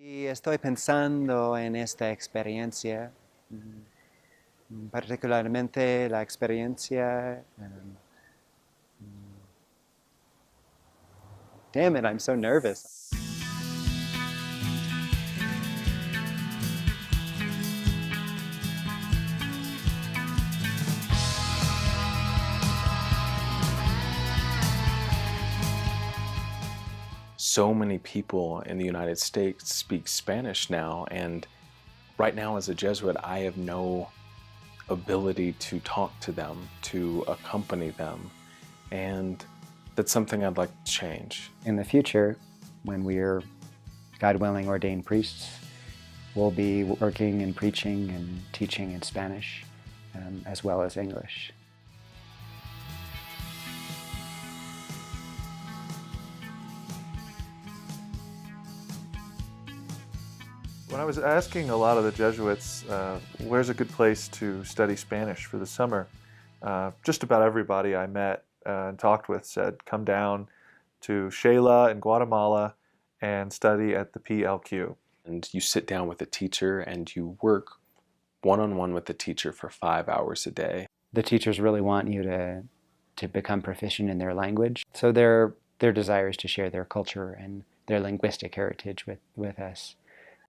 Y estoy pensando en esta experiencia, particularmente la experiencia. Damn it, I'm so nervous. So many people in the United States speak Spanish now, and right now as a Jesuit, I have no ability to talk to them, to accompany them, and that's something I'd like to change. In the future, when we're, God willing, ordained priests, we'll be working and preaching and teaching in Spanish, as well as English. When I was asking a lot of the Jesuits, where's a good place to study Spanish for the summer, just about everybody I met and talked with said, come down to Xela in Guatemala and study at the PLQ. And you sit down with a teacher and you work one-on-one with the teacher for 5 hours a day. The teachers really want you to become proficient in their language. So their desire is to share their culture and their linguistic heritage with us.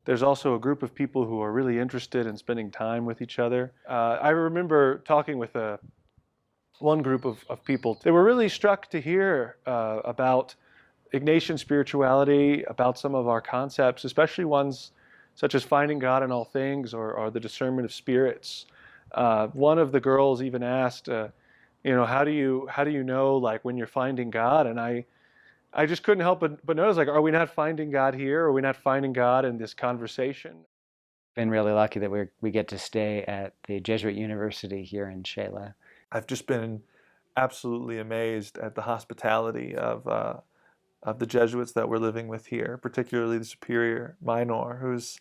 There's also a group of people who are really interested in spending time with each other. I remember talking with one group of people. They were really struck to hear about Ignatian spirituality, about some of our concepts, especially ones such as finding God in all things or the discernment of spirits. One of the girls even asked, how do you know like when you're finding God? And I just couldn't help but notice, like, are we not finding God here? Are we not finding God in this conversation? Been really lucky that we get to stay at the Jesuit University here in Xela. I've just been absolutely amazed at the hospitality of the Jesuits that we're living with here, particularly the Superior Minor, who's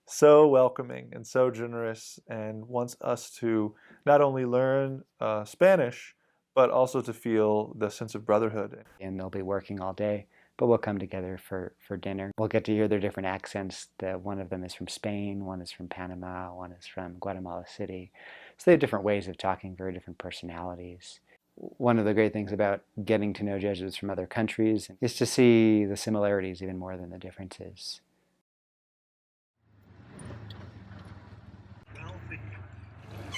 so welcoming and so generous and wants us to not only learn Spanish, but also to feel the sense of brotherhood. And they'll be working all day, but we'll come together for dinner. We'll get to hear their different accents. One of them is from Spain, one is from Panama, one is from Guatemala City. So they have different ways of talking, very different personalities. One of the great things about getting to know Jesuits from other countries is to see the similarities even more than the differences.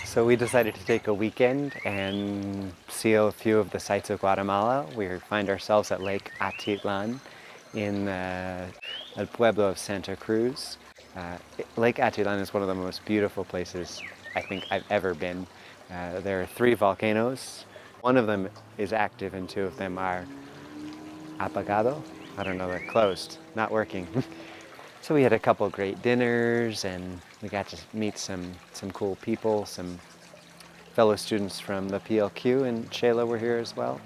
So we decided to take a weekend and see a few of the sights of Guatemala. We find ourselves at Lake Atitlan in El Pueblo of Santa Cruz. Lake Atitlan is one of the most beautiful places I think I've ever been. There are 3 volcanoes. One of them is active and 2 of them are apagado. I don't know, they're closed, not working. So we had a couple great dinners and we got to meet some cool people. Some fellow students from the PLQ in Xela were here as well.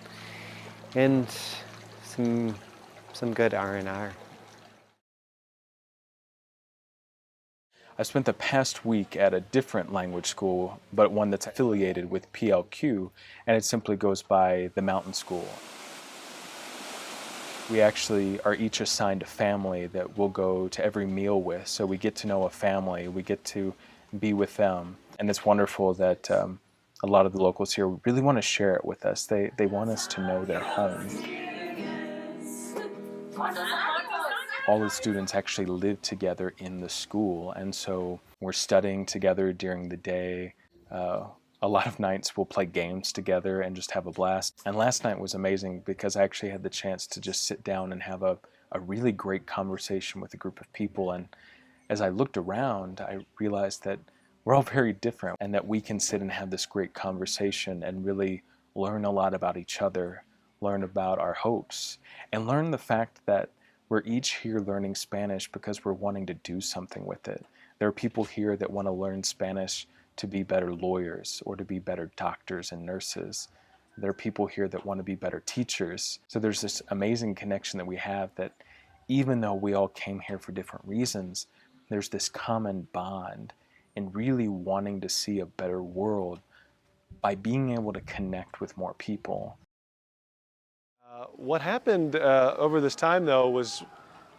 And some good R&R. I spent the past week at a different language school, but one that's affiliated with PLQ, and it simply goes by the Mountain School. We actually are each assigned a family that we'll go to every meal with, so we get to know a family, we get to be with them. And it's wonderful that a lot of the locals here really want to share it with us. They want us to know their home. All the students actually live together in the school, and so we're studying together during the day. A lot of nights we'll play games together and just have a blast. And last night was amazing because I actually had the chance to just sit down and have a really great conversation with a group of people. And as I looked around, I realized that we're all very different and that we can sit and have this great conversation and really learn a lot about each other, learn about our hopes, and learn the fact that we're each here learning Spanish because we're wanting to do something with it. There are people here that want to learn Spanish to be better lawyers or to be better doctors and nurses. There are people here that want to be better teachers. So there's this amazing connection that we have that even though we all came here for different reasons, there's this common bond in really wanting to see a better world by being able to connect with more people. What happened over this time, though, was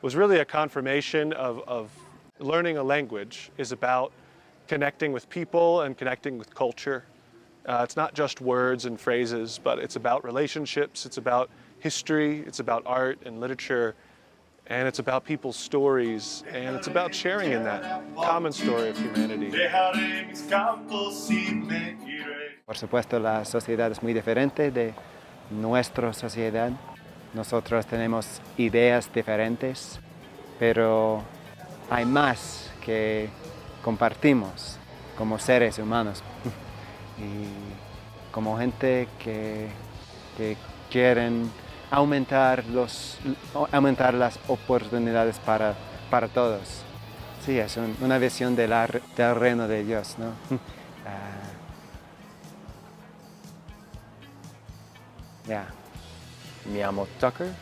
was really a confirmation of learning a language is about connecting with people and connecting with culture. It's not just words and phrases, but it's about relationships, it's about history, it's about art and literature, and it's about people's stories, and it's about sharing in that common story of humanity. Por supuesto, la sociedad es muy diferente de nuestra sociedad. Nosotros tenemos ideas diferentes, pero hay más que compartimos como seres humanos y como gente que quieren aumentar las oportunidades para todos. Sí, es una visión del reino de Dios, ¿no? Yeah. Me llamo Tucker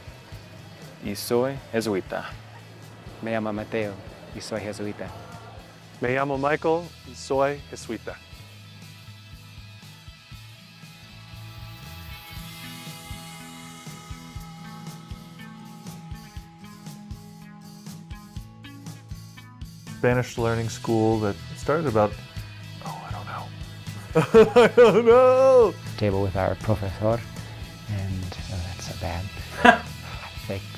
y soy jesuita. Me llamo Mateo y soy jesuita. Me llamo Michael y soy jesuita. Spanish learning school that started about, I don't know. I don't know. Table with our professor, and that's so bad.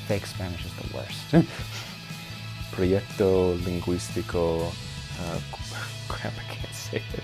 Fake Spanish is the worst. Proyecto lingüístico, crap, I can't say it.